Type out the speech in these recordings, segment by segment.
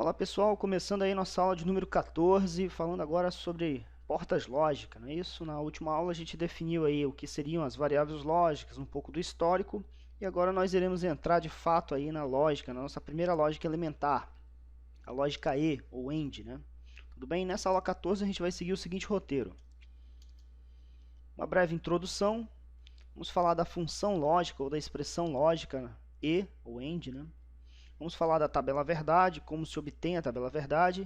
Fala pessoal, começando aí nossa aula de número 14, falando agora sobre portas lógicas, não é isso? Na última aula a gente definiu aí o que seriam as variáveis lógicas, um pouco do histórico, e agora nós iremos entrar de fato aí na lógica, na nossa primeira lógica elementar, a lógica E, ou AND, né? Tudo bem? Nessa aula 14 a gente vai seguir o seguinte roteiro. Uma breve introdução, vamos falar da função lógica ou da expressão lógica E, ou AND, né? Vamos falar da tabela verdade, como se obtém a tabela verdade.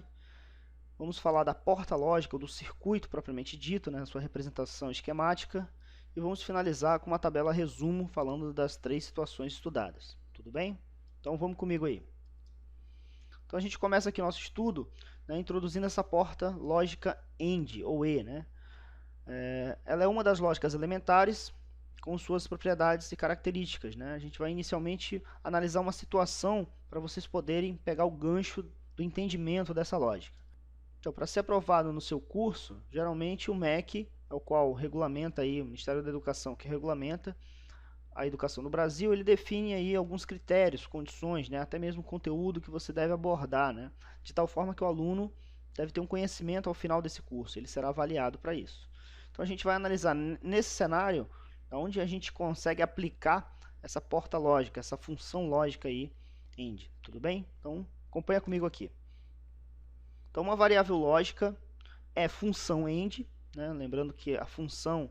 Vamos falar da porta lógica ou do circuito propriamente dito, né, sua representação esquemática. E vamos finalizar com uma tabela resumo, falando das 3 situações estudadas. Tudo bem? Então vamos comigo aí. Então a gente começa aqui o nosso estudo, né, introduzindo essa porta lógica AND, ou E. Né? Ela é uma das lógicas elementares, com suas propriedades e características. Né? A gente vai inicialmente analisar uma situação para vocês poderem pegar o gancho do entendimento dessa lógica. Então, para ser aprovado no seu curso, geralmente o MEC, é o qual regulamenta aí, o Ministério da Educação que regulamenta a educação no Brasil, ele define aí alguns critérios, condições, né? Até mesmo o conteúdo que você deve abordar, né? De tal forma que o aluno deve ter um conhecimento ao final desse curso, ele será avaliado para isso. Então a gente vai analisar nesse cenário onde a gente consegue aplicar essa porta lógica, essa função lógica aí, AND. Tudo bem? Então acompanha comigo aqui. Então uma variável lógica é função AND, né? Lembrando que a função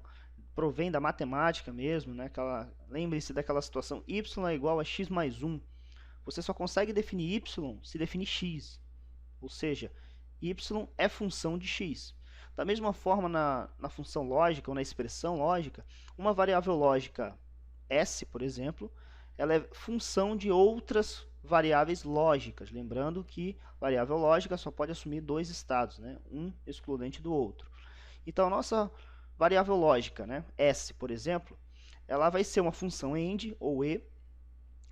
provém da matemática mesmo, né? Lembre-se daquela situação y é igual a x mais 1. Você só consegue definir y se definir x, ou seja, y é função de x. Da mesma forma, na função lógica ou na expressão lógica, uma variável lógica S, por exemplo, ela é função de outras variáveis lógicas. Lembrando que variável lógica só pode assumir 2 estados, né? Um excludente do outro. Então, a nossa variável lógica, né? S, por exemplo, ela vai ser uma função AND, ou E.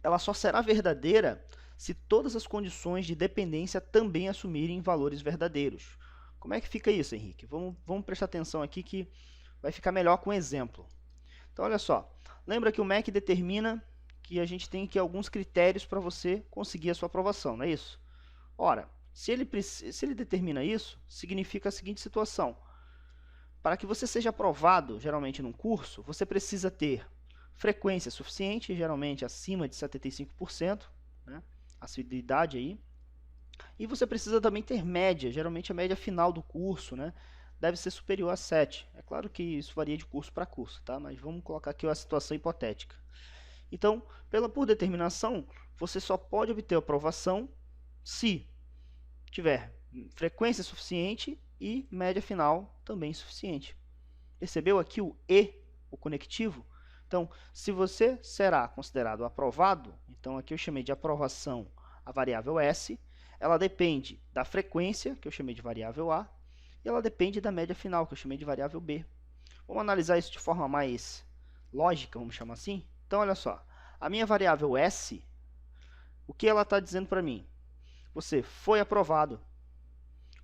Ela só será verdadeira se todas as condições de dependência também assumirem valores verdadeiros. Como é que fica isso, Henrique? Vamos prestar atenção aqui que vai ficar melhor com um exemplo. Então, olha só. Lembra que o MEC determina que a gente tem aqui alguns critérios para você conseguir a sua aprovação, não é isso? Ora, se ele determina isso, significa a seguinte situação. Para que você seja aprovado, geralmente num curso, você precisa ter frequência suficiente, geralmente acima de 75%, né? Assiduidade aí. E você precisa também ter média, geralmente a média final do curso, né? Deve ser superior a 7. É claro que isso varia de curso para curso, tá? Mas vamos colocar aqui uma situação hipotética. Então, por determinação, você só pode obter aprovação se tiver frequência suficiente e média final também suficiente. Percebeu aqui o E, o conectivo? Então, se você será considerado aprovado, então aqui eu chamei de aprovação a variável S, ela depende da frequência, que eu chamei de variável A, e ela depende da média final, que eu chamei de variável B. Vamos analisar isso de forma mais lógica, vamos chamar assim? Então, olha só, a minha variável S, o que ela está dizendo para mim? Você foi aprovado.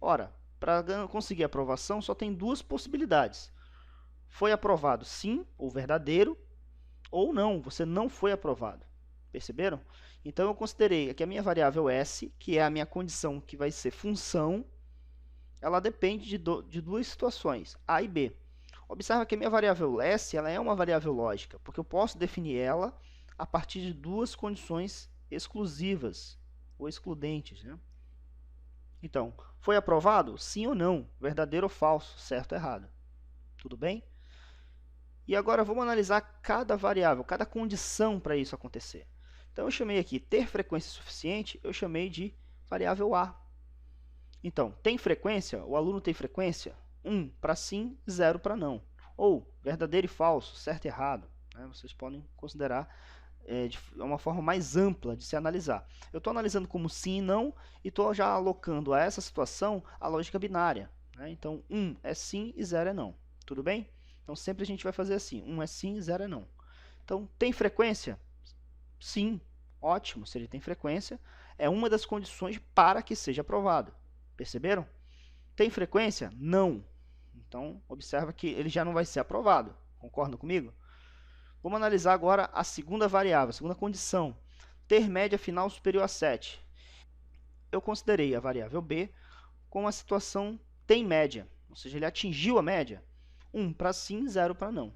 Ora, para conseguir aprovação, só tem 2 possibilidades. Foi aprovado sim, ou verdadeiro, ou não, você não foi aprovado. Perceberam? Então, eu considerei aqui a minha variável S, que é a minha condição que vai ser função, ela depende de 2 situações, A e B. Observa que a minha variável S ela é uma variável lógica, porque eu posso definir ela a partir de 2 condições exclusivas, ou excludentes, né? Então, foi aprovado? Sim ou não? Verdadeiro ou falso? Certo ou errado? Tudo bem? E agora vamos analisar cada variável, cada condição para isso acontecer. Então, eu chamei aqui ter frequência suficiente, eu chamei de variável A. Então, tem frequência? O aluno tem frequência? 1 para sim, 0 para não. Ou verdadeiro e falso, certo e errado. Né? Vocês podem considerar de uma forma mais ampla de se analisar. Eu estou analisando como sim e não e estou já alocando a essa situação a lógica binária. Né? Então, 1 é sim e 0 é não. Tudo bem? Então, sempre a gente vai fazer assim, 1 é sim e 0 é não. Então, tem frequência? Sim, ótimo, se ele tem frequência, é uma das condições para que seja aprovado. Perceberam? Tem frequência? Não. Então, observa que ele já não vai ser aprovado. Concordam comigo? Vamos analisar agora a segunda variável, a segunda condição. Ter média final superior a 7. eu considerei a variável b como a situação tem média, ou seja, ele atingiu a média, 1 para sim, 0 para não.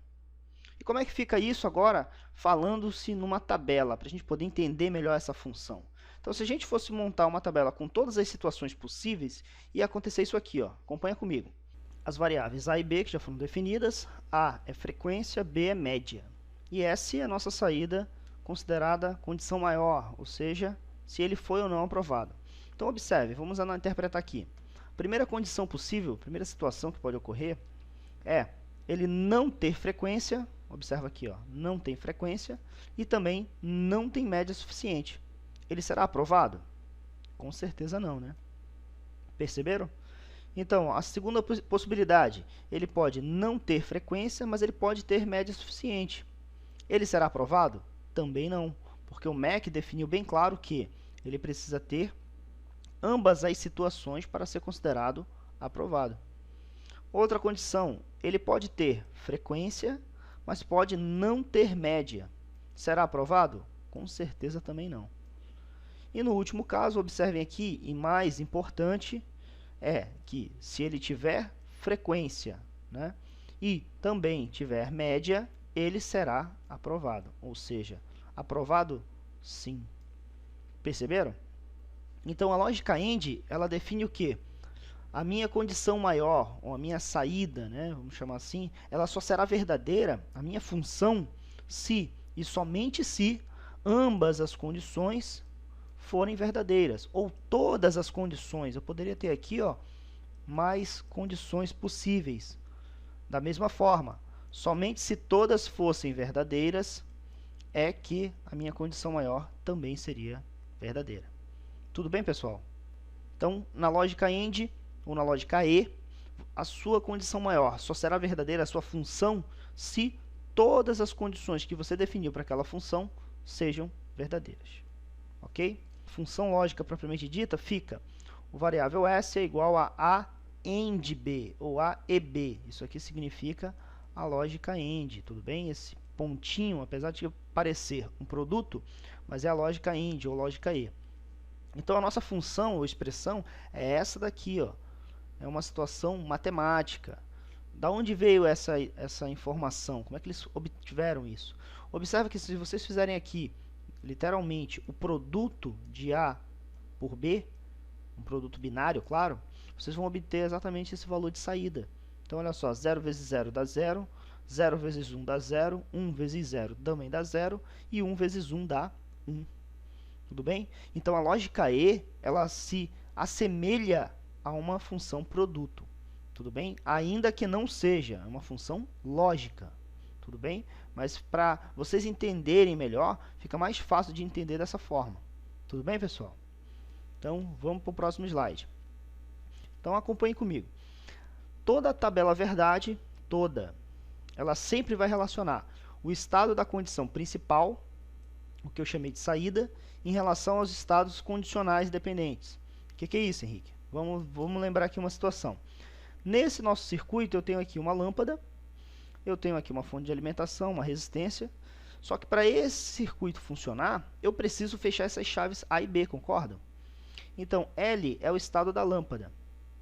E como é que fica isso agora, falando-se numa tabela, para a gente poder entender melhor essa função? Então, se a gente fosse montar uma tabela com todas as situações possíveis, ia acontecer isso aqui, ó. Acompanha comigo. As variáveis a e b, que já foram definidas, a é frequência, b é média. E S é a nossa saída considerada condição maior, ou seja, se ele foi ou não aprovado. Então, observe, vamos interpretar aqui. Primeira condição possível, primeira situação que pode ocorrer, é ele não ter frequência, observa aqui, ó, não tem frequência, e também não tem média suficiente. Ele será aprovado? Com certeza não, né? Perceberam? Então, a segunda possibilidade, ele pode não ter frequência, mas ele pode ter média suficiente. Ele será aprovado? Também não, porque o MEC definiu bem claro que ele precisa ter ambas as situações para ser considerado aprovado. Outra condição, ele pode ter frequência, mas pode não ter média. Será aprovado? Com certeza também não. E no último caso, observem aqui, e mais importante, é que se ele tiver frequência, né, e também tiver média, ele será aprovado. Ou seja, aprovado sim. Perceberam? Então, a lógica AND, ela define o quê? A minha condição maior, ou a minha saída, né, vamos chamar assim, ela só será verdadeira, a minha função, se e somente se ambas as condições forem verdadeiras, ou todas as condições. Eu poderia ter aqui, ó, mais condições possíveis. Da mesma forma, somente se todas fossem verdadeiras, é que a minha condição maior também seria verdadeira. Tudo bem, pessoal? Então, na lógica AND, ou na lógica E, a sua condição maior só será verdadeira, a sua função, se todas as condições que você definiu para aquela função sejam verdadeiras. Ok? Função lógica propriamente dita fica o variável S é igual a AND B, ou A e B. Isso aqui significa a lógica AND, tudo bem? Esse pontinho, apesar de parecer um produto, mas é a lógica AND, ou lógica E. Então, a nossa função ou expressão é essa daqui, ó. É uma situação matemática. Da onde veio essa informação? Como é que eles obtiveram isso? Observe que se vocês fizerem aqui, literalmente, o produto de A por B, um produto binário, claro, vocês vão obter exatamente esse valor de saída. Então, olha só, 0 vezes 0 dá 0, 0 vezes 1 dá 0, 1 vezes 0 também dá 0, e 1 vezes 1 dá 1. Tudo bem? Então, a lógica E, ela se assemelha a uma função produto. Tudo bem? Ainda que não seja uma função lógica. Tudo bem? Mas para vocês entenderem melhor, fica mais fácil de entender dessa forma. Tudo bem, pessoal? Então, vamos para o próximo slide. Então, acompanhem comigo. Toda tabela verdade, toda, ela sempre vai relacionar o estado da condição principal, o que eu chamei de saída, em relação aos estados condicionais dependentes. O que é isso, Henrique? Vamos lembrar aqui uma situação. Nesse nosso circuito, eu tenho aqui uma lâmpada, eu tenho aqui uma fonte de alimentação, uma resistência, só que para esse circuito funcionar, eu preciso fechar essas chaves A e B, concordam? Então, L é o estado da lâmpada,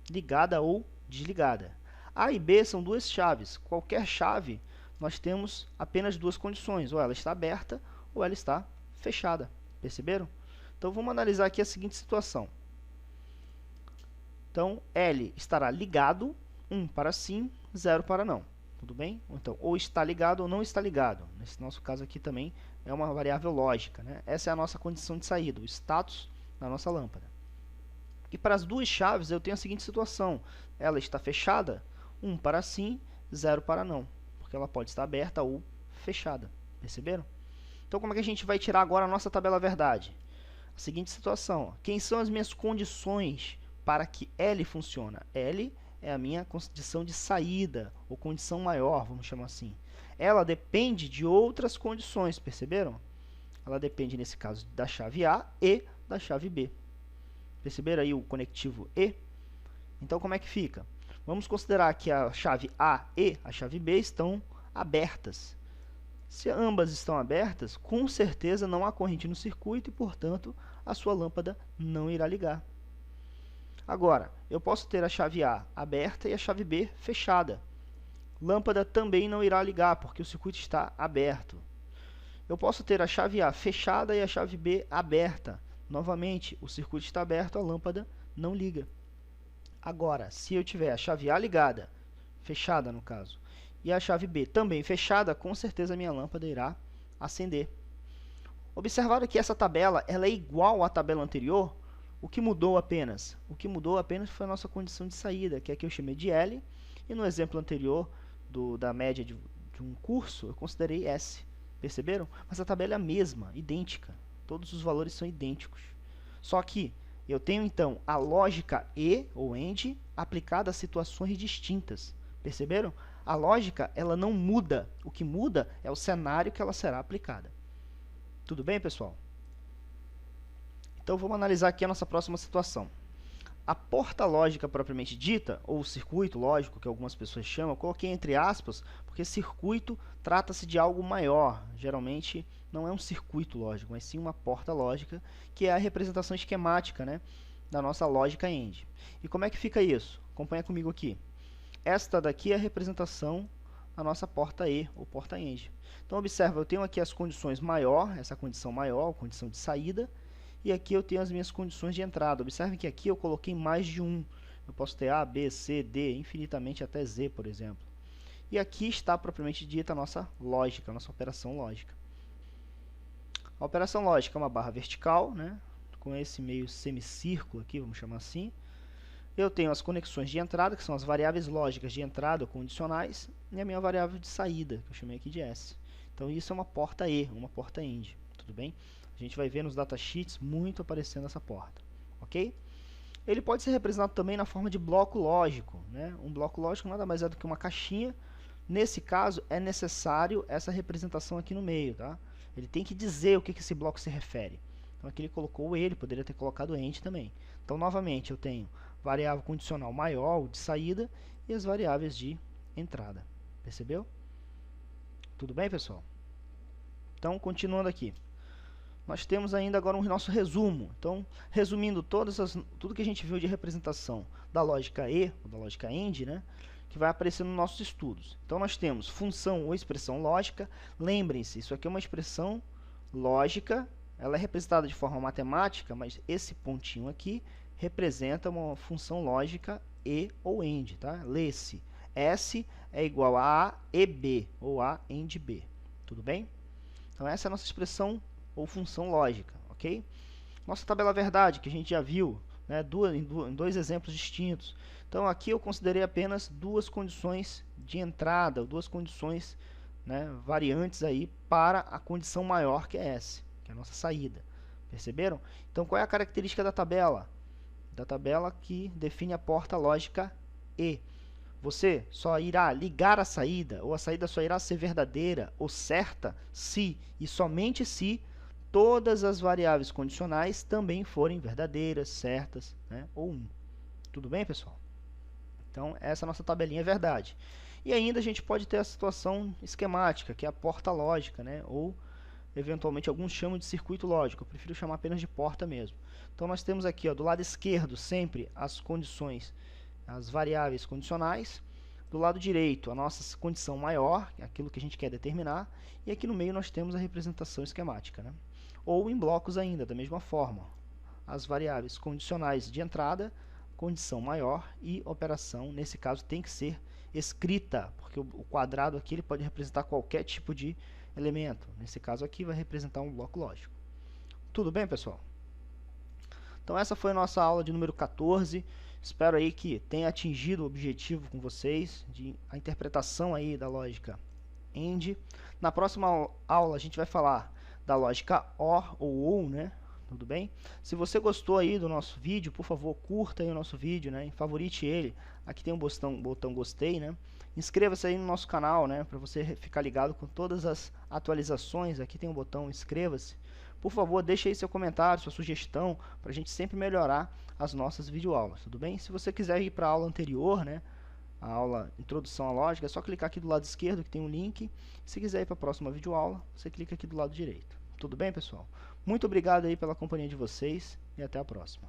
ligada ou desligada. A e B são duas chaves. Qualquer chave, nós temos apenas duas condições, ou ela está aberta ou ela está fechada. Perceberam? Então, vamos analisar aqui a seguinte situação. Então, L estará ligado, 1 para sim, 0 para não. Tudo bem? Então, ou está ligado ou não está ligado. Nesse nosso caso aqui também é uma variável lógica, né? Essa é a nossa condição de saída, o status da nossa lâmpada. E para as duas chaves, eu tenho a seguinte situação. Ela está fechada, 1 para sim, 0 para não. Porque ela pode estar aberta ou fechada. Perceberam? Então, como é que a gente vai tirar agora a nossa tabela verdade? A seguinte situação. Quem são as minhas condições para que L funcione? L é a minha condição de saída, ou condição maior, vamos chamar assim. Ela depende de outras condições, perceberam? Ela depende, nesse caso, da chave A e da chave B. Perceberam aí o conectivo E? Então, como é que fica? Vamos considerar que a chave A e a chave B estão abertas. Se ambas estão abertas, com certeza não há corrente no circuito e, portanto, a sua lâmpada não irá ligar. Agora, eu posso ter a chave A aberta e a chave B fechada. Lâmpada também não irá ligar, porque o circuito está aberto. Eu posso ter a chave A fechada e a chave B aberta. Novamente, o circuito está aberto, a lâmpada não liga. Agora, se eu tiver a chave A ligada, fechada no caso, e a chave B também fechada, com certeza a minha lâmpada irá acender. Observaram que essa tabela ela é igual à tabela anterior? O que mudou apenas? O que mudou apenas foi a nossa condição de saída, que aqui eu chamei de L, e no exemplo anterior da média de um curso, eu considerei S. Perceberam? Mas a tabela é a mesma, idêntica. Todos os valores são idênticos. Só que eu tenho, então, a lógica E, ou AND, aplicada a situações distintas. Perceberam? A lógica ela não muda. O que muda é o cenário que ela será aplicada. Tudo bem, pessoal? Então, vamos analisar aqui a nossa próxima situação. A porta lógica propriamente dita, ou circuito lógico, que algumas pessoas chamam, eu coloquei entre aspas, porque circuito trata-se de algo maior. Geralmente, não é um circuito lógico, mas sim uma porta lógica, que é a representação esquemática, né, da nossa lógica AND. E como é que fica isso? Acompanha comigo aqui. Esta daqui é a representação da nossa porta E, ou porta AND. Então, observa, eu tenho aqui as condições maior, essa condição maior, condição de saída, e aqui eu tenho as minhas condições de entrada. Observe que aqui eu coloquei mais de um. Eu posso ter A, B, C, D, infinitamente até Z, por exemplo. E aqui está propriamente dita a nossa lógica, a nossa operação lógica. A operação lógica é uma barra vertical, né, com esse meio semicírculo aqui, vamos chamar assim. Eu tenho as conexões de entrada, que são as variáveis lógicas de entrada ou condicionais, e a minha variável de saída, que eu chamei aqui de S. Então, isso é uma porta E, uma porta AND, tudo bem? A gente vai ver nos datasheets muito aparecendo essa porta, ok? Ele pode ser representado também na forma de bloco lógico, né? Um bloco lógico nada mais é do que uma caixinha. Nesse caso, é necessário essa representação aqui no meio, tá? Ele tem que dizer o que esse bloco se refere. Então, aqui ele colocou ele, poderia ter colocado AND também. Então, novamente, eu tenho variável condicional maior, de saída, e as variáveis de entrada. Percebeu? Tudo bem, pessoal? Então, continuando aqui. Nós temos ainda agora um nosso resumo. Então, resumindo tudo que a gente viu de representação da lógica E, ou da lógica AND, né, que vai aparecer nos nossos estudos. Então, nós temos função ou expressão lógica. Lembrem-se, isso aqui é uma expressão lógica, ela é representada de forma matemática, mas esse pontinho aqui representa uma função lógica E ou AND. Tá? Lê-se, S é igual a e B, ou A AND B. Tudo bem? Então, essa é a nossa expressão ou função lógica, ok? Nossa tabela verdade, que a gente já viu, né, em dois exemplos distintos. Então, aqui eu considerei apenas duas condições de entrada, duas condições, né, variantes aí para a condição maior, que é S, que é a nossa saída. Perceberam? Então, qual é a característica da tabela? Da tabela que define a porta lógica E. Você só irá ligar a saída, ou a saída só irá ser verdadeira ou certa, se e somente se todas as variáveis condicionais também forem verdadeiras, certas, né, ou 1. Tudo bem, pessoal? Então, essa nossa tabelinha é verdade. E ainda a gente pode ter a situação esquemática, que é a porta lógica, né, ou eventualmente alguns chamam de circuito lógico. Eu prefiro chamar apenas de porta mesmo. Então, nós temos aqui, ó, do lado esquerdo sempre as condições, as variáveis condicionais. Do lado direito, a nossa condição maior, aquilo que a gente quer determinar. E aqui no meio nós temos a representação esquemática, né? Ou em blocos ainda, da mesma forma. As variáveis condicionais de entrada, condição maior e operação, nesse caso, tem que ser escrita, porque o quadrado aqui ele pode representar qualquer tipo de elemento. Nesse caso aqui vai representar um bloco lógico. Tudo bem, pessoal? Então essa foi a nossa aula de número 14. Espero aí que tenha atingido o objetivo com vocês, a interpretação aí da lógica AND. Na próxima aula a gente vai falar da lógica OR ou, né? Tudo bem? Se você gostou aí do nosso vídeo, por favor, curta aí o nosso vídeo, né? Favorite ele. Aqui tem um botão gostei, né? Inscreva-se aí no nosso canal, né? Para você ficar ligado com todas as atualizações. Aqui tem um botão inscreva-se. Por favor, deixe aí seu comentário, sua sugestão, para a gente sempre melhorar as nossas videoaulas, tudo bem? Se você quiser ir para a aula anterior, né? A aula Introdução à Lógica, é só clicar aqui do lado esquerdo que tem um link. Se quiser ir para a próxima videoaula, você clica aqui do lado direito. Tudo bem, pessoal? Muito obrigado aí pela companhia de vocês e até a próxima.